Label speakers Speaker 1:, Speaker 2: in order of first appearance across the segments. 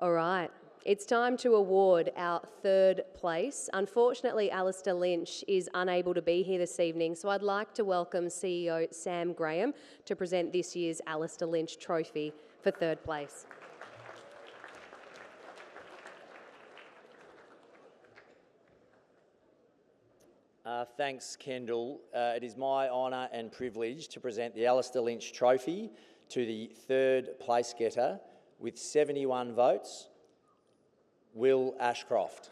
Speaker 1: All right, it's time to award our third place. Unfortunately, Alistair Lynch is unable to be here this evening, so I'd like to welcome CEO Sam Graham to present this year's Alistair Lynch Trophy for third place.
Speaker 2: Thanks, Kendall. It is my honour and privilege to present the Alistair Lynch Trophy to the third place getter with 71 votes, Will Ashcroft.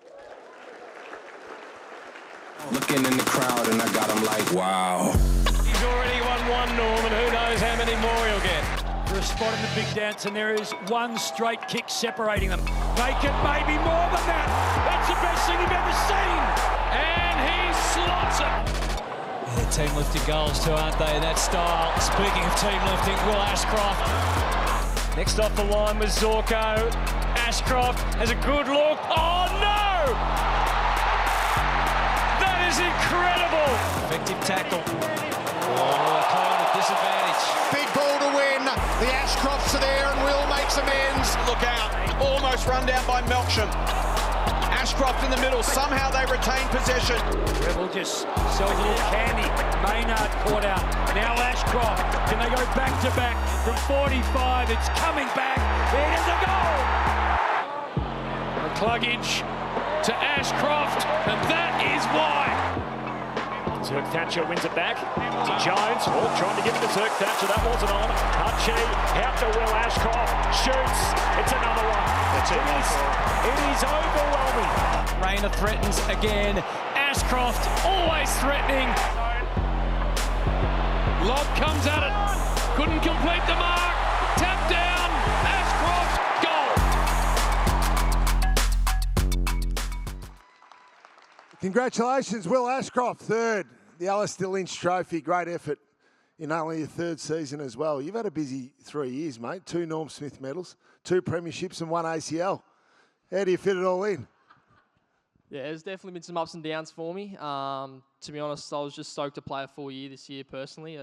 Speaker 3: Looking in the crowd and I got him like, wow.
Speaker 4: He's already won one, Norman. Who knows how many more he'll get.
Speaker 5: For a spot in the big dance, and there is one straight kick separating them. Make it maybe more than that. That's the best thing you've ever seen.
Speaker 4: And he slots it.
Speaker 5: Yeah, team lifting goals too, aren't they? That style. Speaking of team lifting, Will Ashcroft.
Speaker 4: Next off the line was Zorko. Ashcroft has a good look. Oh, no! That is incredible.
Speaker 5: Effective tackle. Oh, Clyde at disadvantage.
Speaker 6: Big ball to win. The Ashcrofts are there and Will makes amends.
Speaker 7: Look out. Almost run down by Melksham. Ashcroft in the middle. Somehow they retain possession.
Speaker 5: Rebel just sells a little candy. Maynard caught out. Now Ashcroft. Can they go back to back from 45? It's coming back. It is a goal.
Speaker 4: McCluggage to Ashcroft, and that is why.
Speaker 8: Zirk Thatcher wins it back to Jones. Oh, trying to give it to Zirk Thatcher. That wasn't on. Hutchie out to Will Ashcroft. Shoots. It's another one. It is overwhelming.
Speaker 4: Rayner threatens again. Ashcroft always threatening. Lob comes at it. Couldn't complete the mark. Tap down. Ashcroft. Goal.
Speaker 9: Congratulations, Will Ashcroft, third. The Alistair Lynch Trophy, great effort in only your third season as well. You've had a busy 3 years, mate. 2 Norm Smith medals, 2 premierships and 1 ACL. How do you fit it all in?
Speaker 10: Yeah, there's definitely been some ups and downs for me. To be honest, I was just stoked to play a full year this year personally.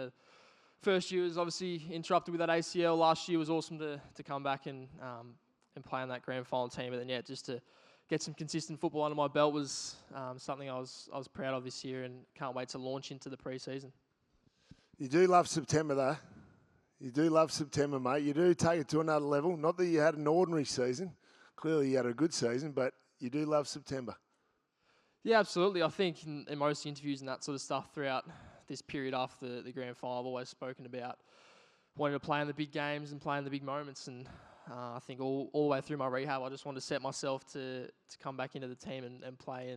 Speaker 10: First year was obviously interrupted with that ACL. Last year was awesome to come back and play on that grand final team. But then, yeah, just to get some consistent football under my belt was something I was proud of this year, and can't wait to launch into the pre-season.
Speaker 9: You do love September, though. You do love September, mate. You do take it to another level. Not that you had an ordinary season. Clearly you had a good season, but you do love September.
Speaker 10: Yeah, absolutely. I think in most interviews and that sort of stuff throughout this period after the grand final, I've always spoken about wanting to play in the big games and play in the big moments. And I think all the way through my rehab, I just wanted to set myself to come back into the team and play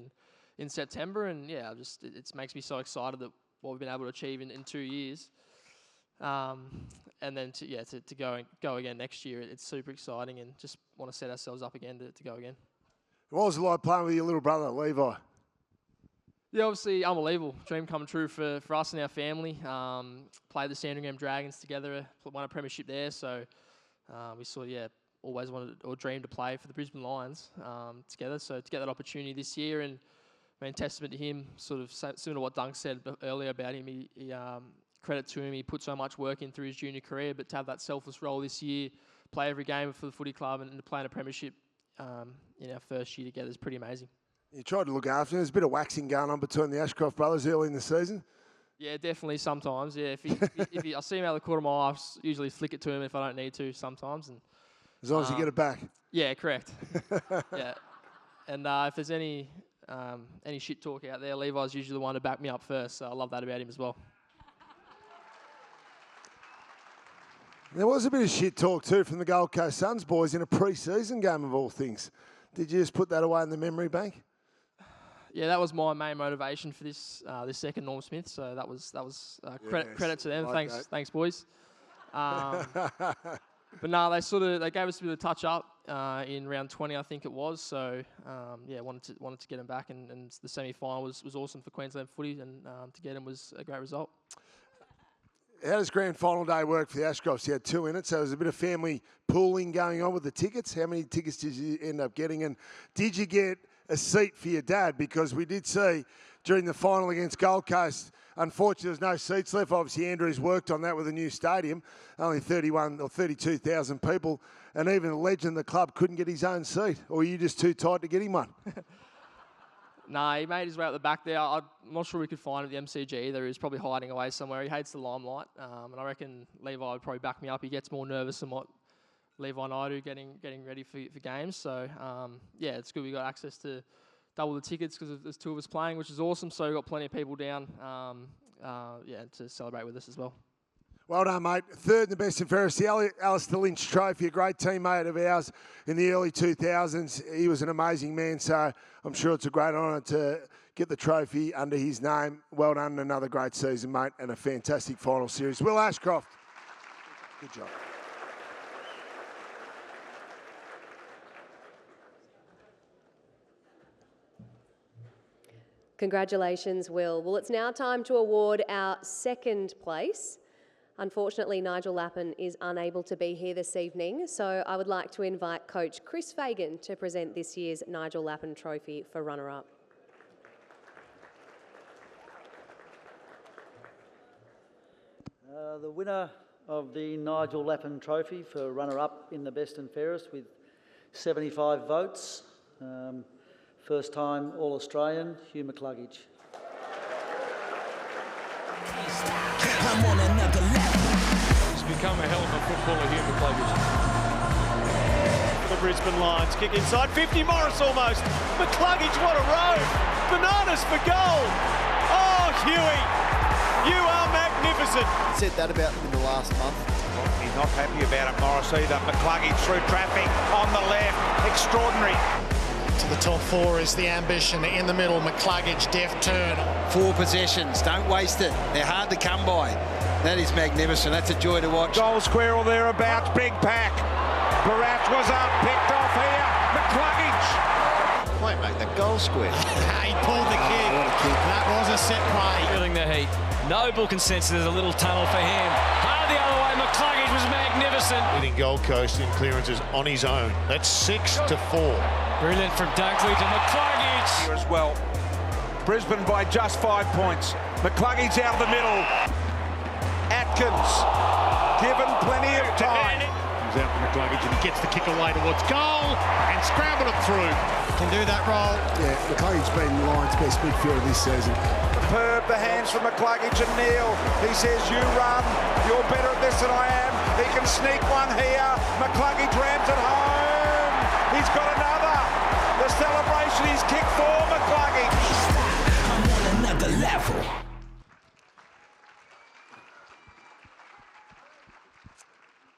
Speaker 10: in September. And yeah, it makes me so excited that what we've been able to achieve in 2 years. And then to go again next year, it's super exciting, and just want to set ourselves up again to go again.
Speaker 9: What was it like playing with your little brother, Levi?
Speaker 10: Yeah, obviously unbelievable. Dream come true for us and our family. Played the Sandringham Dragons together, won a premiership there, so we always wanted or dreamed to play for the Brisbane Lions together. So to get that opportunity this year, and I mean, testament to him, sort of similar to what Dunk said earlier about him, he credit to him, he put so much work in through his junior career, but to have that selfless role this year, play every game for the footy club and to play in a premiership in our first year together is pretty amazing.
Speaker 9: You tried to look after him. There's a bit of waxing going on between the Ashcroft brothers early in the season.
Speaker 10: Yeah, definitely sometimes. Yeah, if I see him out of the corner of my eye, I usually flick it to him if I don't need to sometimes. And
Speaker 9: as long as you get it back.
Speaker 10: Yeah, correct. Yeah, and if there's any shit talk out there, Levi's usually the one to back me up first. So I love that about him as well.
Speaker 9: There was a bit of shit talk too from the Gold Coast Suns boys in a pre-season game of all things. Did you just put that away in the memory bank?
Speaker 10: Yeah, that was my main motivation for this second Norm Smith. So that was credit to them.
Speaker 9: Like
Speaker 10: thanks boys. But no, they gave us a bit of a touch up in round 20, I think it was. So wanted to get them back, and the semi-final was awesome for Queensland footy, and to get them was a great result.
Speaker 9: How does grand final day work for the Ashcrofts? You had 2 in it, so there was a bit of family pooling going on with the tickets. How many tickets did you end up getting, and did you get a seat for your dad? Because we did see during the final against Gold Coast. Unfortunately, there's no seats left. Obviously, Andrew's worked on that with a new stadium. Only 31 or 32,000 people. And even the legend of the club couldn't get his own seat. Or were you just too tight to get him one?
Speaker 10: Nah, he made his way out the back there. I'm not sure we could find him at the MCG either. He's probably hiding away somewhere. He hates the limelight. And I reckon Levi would probably back me up. He gets more nervous than what Levi and I do getting ready for games. So, yeah, it's good we got access to double the tickets because there's 2 of us playing, which is awesome. So we've got plenty of people down to celebrate with us as well.
Speaker 9: Well done, mate. Third in the best and fairest, the Alistair Lynch Trophy, a great teammate of ours in the early 2000s. He was an amazing man, so I'm sure it's a great honour to get the trophy under his name. Well done, another great season, mate, and a fantastic final series. Will Ashcroft, good job.
Speaker 1: Congratulations, Will. Well, it's now time to award our second place. Unfortunately, Nigel Lappin is unable to be here this evening, so I would like to invite Coach Chris Fagan to present this year's Nigel Lappin Trophy for runner-up.
Speaker 11: The winner of the Nigel Lappin Trophy for runner-up in the best and fairest with 75 votes, first-time All-Australian, Hugh McCluggage.
Speaker 12: I'm on another level.
Speaker 8: He's become a hell of a footballer, Hugh McCluggage.
Speaker 7: The Brisbane Lions kick inside, 50 Morris almost. McCluggage, what a row! Bananas for goal! Oh, Hughie, you are magnificent.
Speaker 6: Said that about them in the last month.
Speaker 7: He's not happy about it, Morris either. McCluggage through traffic on the left, extraordinary.
Speaker 6: To the top 4 is the ambition. In the middle, McCluggage, deft turn.
Speaker 13: 4 possessions, don't waste it. They're hard to come by. That is magnificent. That's a joy to watch.
Speaker 7: Goal square or thereabouts, big pack. Barat was up, picked off here. McCluggage.
Speaker 6: Wait, mate, the goal square. He pulled the kick.
Speaker 13: What a kick.
Speaker 6: That was a set play.
Speaker 4: Feeling the heat. Noble consensus there's a little tunnel for him. The other way, McCluggage was magnificent.
Speaker 6: Leading Gold Coast in clearances on his own. That's 6-4.
Speaker 4: Brilliant from Dunkley to McCluggage.
Speaker 7: Here as well. Brisbane by just 5 points. McCluggage out of the middle. Atkins, given plenty of time.
Speaker 6: Comes out to McCluggage and he gets the kick away towards goal and scrambled it through. Can do that roll.
Speaker 9: Yeah, McCluggage been the Lions' best midfielder this season.
Speaker 7: Superb, the hands from McCluggage and Neil. He says, you run, you're better at this than I am. He can sneak one here. McCluggage rams it home. He's got another. The celebration is kicked for McCluggage.
Speaker 12: I'm on another level.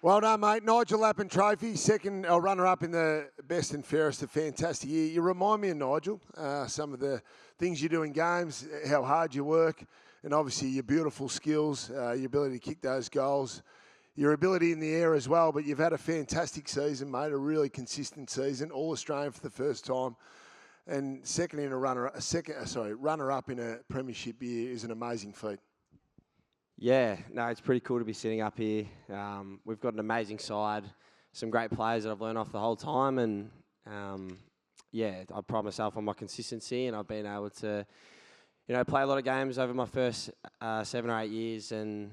Speaker 9: Well done, mate. Nigel Lappin Trophy, second runner-up in the best and fairest. A fantastic year. You remind me of Nigel, some of the things you do in games, how hard you work, and obviously your beautiful skills, your ability to kick those goals, your ability in the air as well. But you've had a fantastic season, mate, a really consistent season, All-Australian for the first time, and runner-up in a premiership year is an amazing feat.
Speaker 14: Yeah, no, it's pretty cool to be sitting up here. We've got an amazing side, some great players that I've learned off the whole time, and yeah, I pride myself on my consistency, and I've been able to, play a lot of games over my first 7 or 8 years, and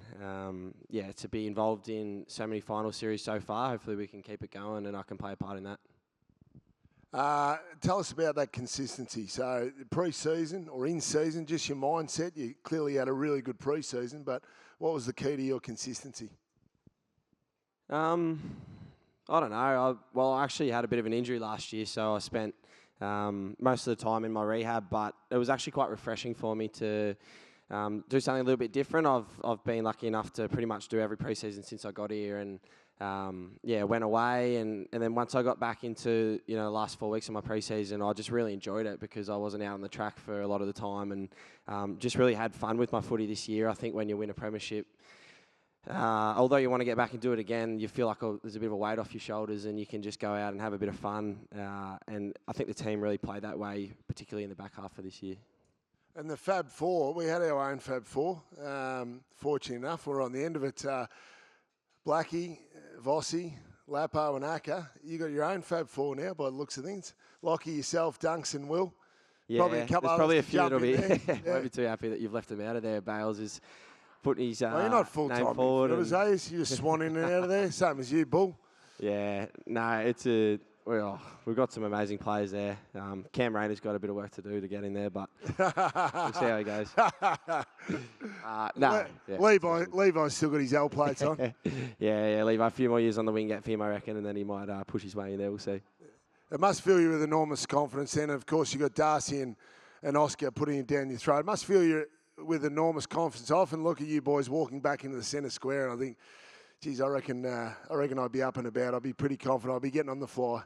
Speaker 14: yeah, to be involved in so many final series so far. Hopefully, we can keep it going, and I can play a part in that.
Speaker 9: Tell us about that consistency. So pre-season or in season, just your mindset. You clearly had a really good pre-season, but what was the key to your consistency?
Speaker 14: I don't know. I actually had a bit of an injury last year, so I spent most of the time in my rehab, but it was actually quite refreshing for me to do something a little bit different. I've been lucky enough to pretty much do every pre-season since I got here, and yeah, went away, and then once I got back into the last 4 weeks of my pre-season, I just really enjoyed it because I wasn't out on the track for a lot of the time, and just really had fun with my footy this year. I think when you win a premiership, although you want to get back and do it again, you feel like there's a bit of a weight off your shoulders, and you can just go out and have a bit of fun. And I think the team really played that way, particularly in the back half of this year.
Speaker 9: And the Fab Four, we had our own Fab Four. Fortunately enough, we're on the end of it. Blackie, Vossi, Lapo and Acker. You got your own Fab Four now by the looks of things. Lockie, yourself, Dunks and Will.
Speaker 14: Yeah,
Speaker 9: Probably a couple
Speaker 14: there's probably a
Speaker 9: others to
Speaker 14: few that'll
Speaker 9: jump
Speaker 14: be
Speaker 9: in there.
Speaker 14: won't be too happy that you've left him out of there. Bales is putting his
Speaker 9: Well, you're not full-time
Speaker 14: name forward.
Speaker 9: midfielders, you just swan in and out of there, same as you, Bull.
Speaker 14: Yeah, no, we've got some amazing players there. Cam Rayner's got a bit of work to do to get in there, but we'll see how he goes.
Speaker 9: Levi's still got his L plates on.
Speaker 14: yeah, Levi, a few more years on the wing gap for him, I reckon, and then he might push his way in there. We'll see.
Speaker 9: It must fill you with enormous confidence then. Of course, you've got Darcy and Oscar putting it down your throat. It must fill you with enormous confidence. I often look at you boys walking back into the centre square and I think, geez, I reckon I'd be up and about. I'd be pretty confident. I'd be getting on the fly.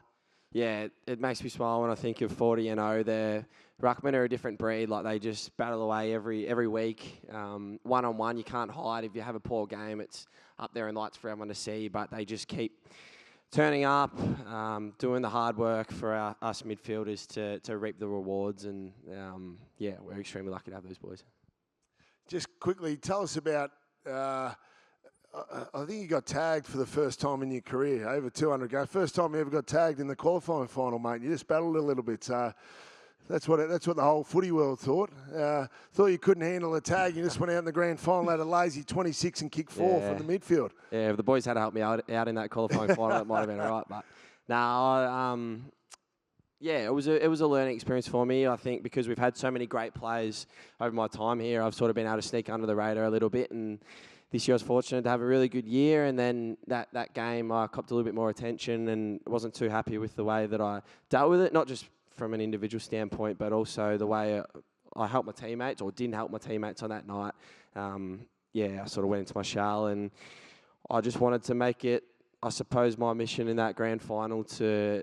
Speaker 14: Yeah, it makes me smile when I think of 40-0. Their ruckmen are a different breed. Like, they just battle away every week. One-on-one, you can't hide. If you have a poor game, it's up there in lights for everyone to see. But they just keep turning up, doing the hard work for us midfielders to reap the rewards. And, we're extremely lucky to have those boys.
Speaker 9: Just quickly, tell us about... I think you got tagged for the first time in your career, over 200 games. First time you ever got tagged in the qualifying final, mate. You just battled a little bit. So that's what the whole footy world thought. Thought you couldn't handle a tag. You just went out in the grand final, had a lazy 26 and kicked 4 from the midfield. Yeah,
Speaker 14: if the boys had to help me out in that qualifying final, it might have been all right. But no, it was a learning experience for me. I think because we've had so many great players over my time here, I've sort of been able to sneak under the radar a little bit. And this year I was fortunate to have a really good year, and then that game I copped a little bit more attention and wasn't too happy with the way that I dealt with it, not just from an individual standpoint, but also the way I helped my teammates or didn't help my teammates on that night. I sort of went into my shell, and I just wanted to make it, I suppose, my mission in that grand final to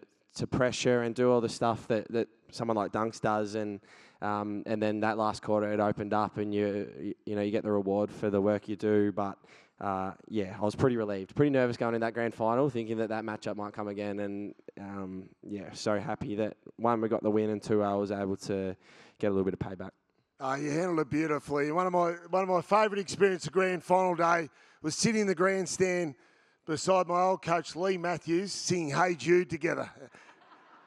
Speaker 14: pressure and do all the stuff that someone like Dunks does, and then that last quarter it opened up, and you get the reward for the work you do. But I was pretty relieved, pretty nervous going in that grand final, thinking that matchup might come again, and so happy that 1, we got the win, and 2, I was able to get a little bit of payback.
Speaker 9: You handled it beautifully. One of my favourite experiences of grand final day was sitting in the grandstand beside my old coach Lee Matthews singing "Hey Jude" together.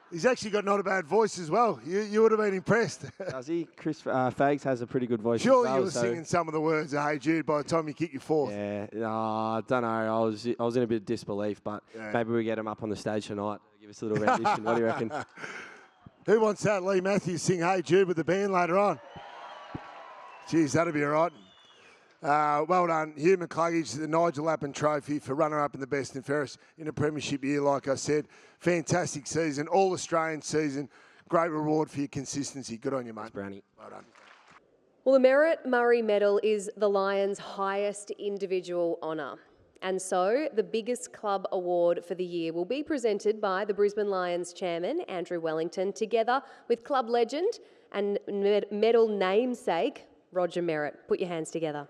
Speaker 9: He's actually got not a bad voice as well. You would have been impressed.
Speaker 14: Does he? Chris Fags has a pretty good voice.
Speaker 9: Surely
Speaker 14: as well,
Speaker 9: you were singing some of the words of "Hey Jude" by the time you kick your 4th.
Speaker 14: Yeah, I don't know. I was in a bit of disbelief, but maybe we get him up on the stage tonight. Give us a little rendition. What do you reckon?
Speaker 9: Who wants that? Lee Matthews sing "Hey Jude" with the band later on. Geez, that'll be all right. Well done, Hugh McCluggage, the Nigel Lappin Trophy for runner-up in the best and fairest in a premiership year, like I said. Fantastic season, all-Australian season. Great reward for your consistency. Good on you, mate.
Speaker 14: Brownie.
Speaker 9: Well done.
Speaker 1: Well, the Merrett-Murray Medal is the Lions' highest individual honour. And so the biggest club award for the year will be presented by the Brisbane Lions chairman, Andrew Wellington, together with club legend and medal namesake, Roger Merrett. Put your hands together.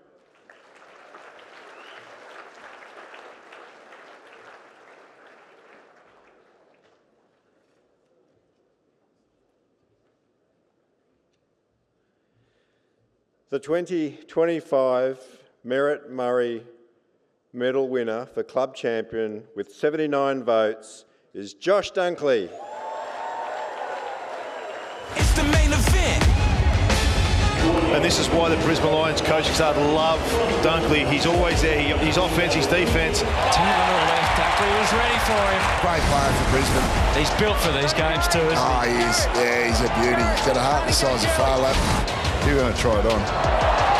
Speaker 15: The 2025 Merret-Murray Medal winner for club champion with 79 votes is Josh Dunkley.
Speaker 12: It's the main event.
Speaker 6: And this is why the Brisbane Lions coaching staff love Dunkley. He's always there. His offense, his defence.
Speaker 5: Team on the left. Dunkley was ready for him.
Speaker 7: Great player for Brisbane.
Speaker 5: He's built for these games too, isn't he?
Speaker 7: He is. Yeah, he's a beauty. He's got a heart the size of Farlap. You're going to try it on.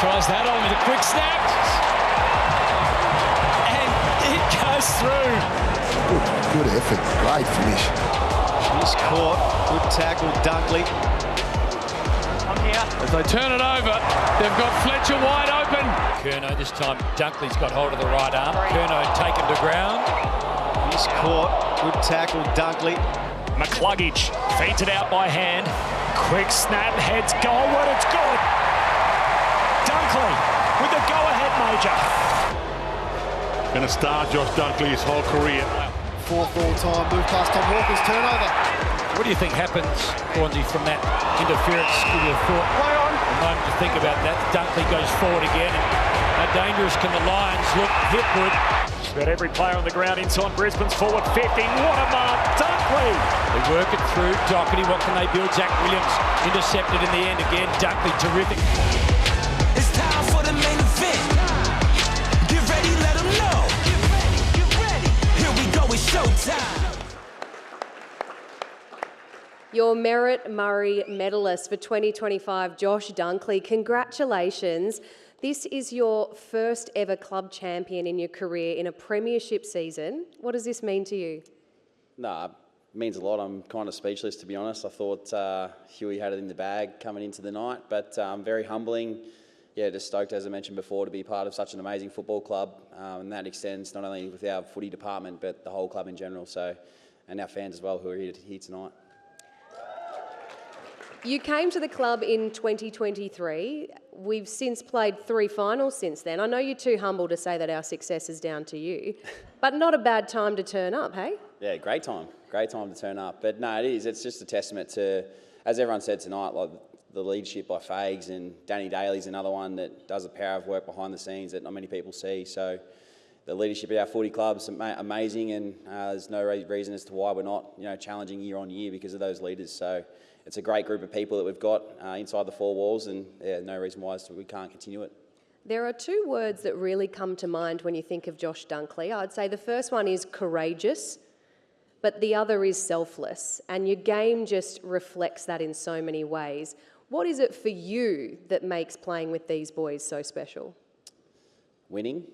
Speaker 5: Tries that on with a quick snap. And it goes through.
Speaker 7: Good effort. Great finish.
Speaker 6: He's caught. Good tackle, Dunkley.
Speaker 5: As they turn it over, they've got Fletcher wide open. Curnow this time, Dunkley's got hold of the right arm. Curnow taken to ground.
Speaker 6: He's caught. Good tackle, Dunkley.
Speaker 8: McCluggage feeds it out by hand. Quick snap, heads goalward, it's good. Dunkley with the go-ahead major.
Speaker 6: Going to star Josh Dunkley his whole career.
Speaker 16: 4th all-time, move past Tom Hawkins, turnover.
Speaker 5: What do you think happens, Hornsey, from that interference? Give you a thought.
Speaker 8: Play on.
Speaker 5: A moment to think about that. Dunkley goes forward again. And how dangerous can the Lions look? Hipwood.
Speaker 8: Got every player on the ground inside Brisbane's forward 50. What a mark, Dunkley.
Speaker 5: They work it through. Doherty, what can they build? Zach Williams intercepted in the end again. Dunkley, terrific.
Speaker 12: It's time for the main event. Get ready, let them know. Get ready. Here we go, it's showtime.
Speaker 1: Your Merret-Murray medalist for 2025, Josh Dunkley, congratulations. This is your first ever club champion in your career in a premiership season. What does this mean to you?
Speaker 17: No, it means a lot. I'm kind of speechless, to be honest. I thought Hugh had it in the bag coming into the night, but very humbling. Yeah, just stoked, as I mentioned before, to be part of such an amazing football club, and that extends not only with our footy department, but the whole club in general. So, and our fans as well, who are here tonight.
Speaker 1: You came to the club in 2023. We've since played 3 finals since then. I know you're too humble to say that our success is down to you, but not a bad time to turn up, hey?
Speaker 17: Yeah, great time to turn up. But no, it is. It's just a testament to, as everyone said tonight, like the leadership by Fags, and Danny Daly's another one that does a power of work behind the scenes that not many people see. So the leadership of our footy club's amazing, and there's no reason as to why we're not, challenging year on year because of those leaders. So it's a great group of people that we've got inside the 4 walls, and no reason why we can't continue it.
Speaker 1: There are 2 words that really come to mind when you think of Josh Dunkley. I'd say the first one is courageous, but the other is selfless, and your game just reflects that in so many ways. What is it for you that makes playing with these boys so special?
Speaker 17: Winning.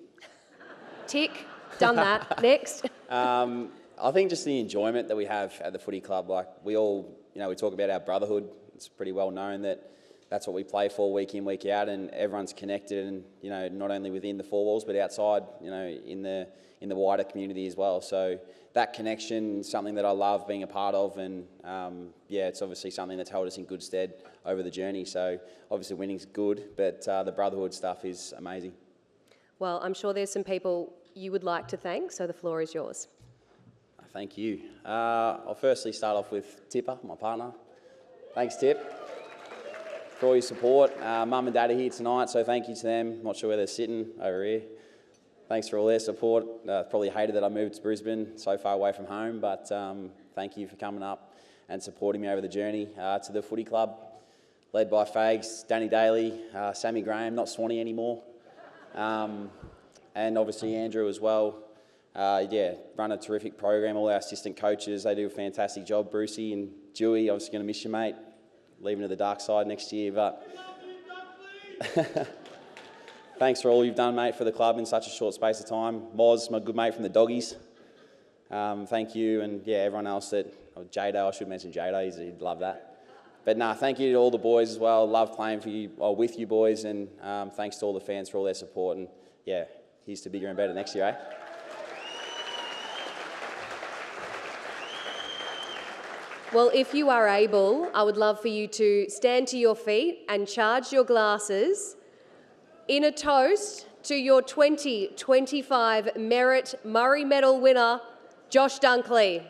Speaker 1: Tick, done that. Next.
Speaker 17: I think just the enjoyment that we have at the footy club. Like we all, we talk about our brotherhood. It's pretty well known that that's what we play for week in, week out, and everyone's connected, and not only within the 4 walls but outside, in the wider community as well. So that connection is something that I love being a part of, and it's obviously something that's held us in good stead over the journey. So obviously winning's good, but the brotherhood stuff is amazing.
Speaker 1: Well, I'm sure there's some people you would like to thank, so the floor is yours.
Speaker 17: Thank you. I'll firstly start off with Tipper, my partner. Thanks, Tip, for all your support. Mum and Dad are here tonight, so thank you to them. Not sure where they're sitting, over here. Thanks for all their support. Probably hated that I moved to Brisbane, so far away from home, but thank you for coming up and supporting me over the journey. To the footy club, led by Fags, Danny Daly, Sammy Graham, not Swanee anymore, and obviously Andrew as well. Run a terrific program. All our assistant coaches, they do a fantastic job. Brucey and Dewey, obviously going to miss you, mate. Leaving to the dark side next year, but thanks for all you've done, mate, for the club in such a short space of time. Moz, my good mate from the Doggies. Thank you, and everyone else Jado, I should mention Jado, he'd love that. But thank you to all the boys as well. Love playing for you, with you boys, and thanks to all the fans for all their support. And here's to bigger and better next year, eh?
Speaker 1: Well, if you are able, I would love for you to stand to your feet and charge your glasses in a toast to your 2025 Merret-Murray Medal winner, Josh Dunkley.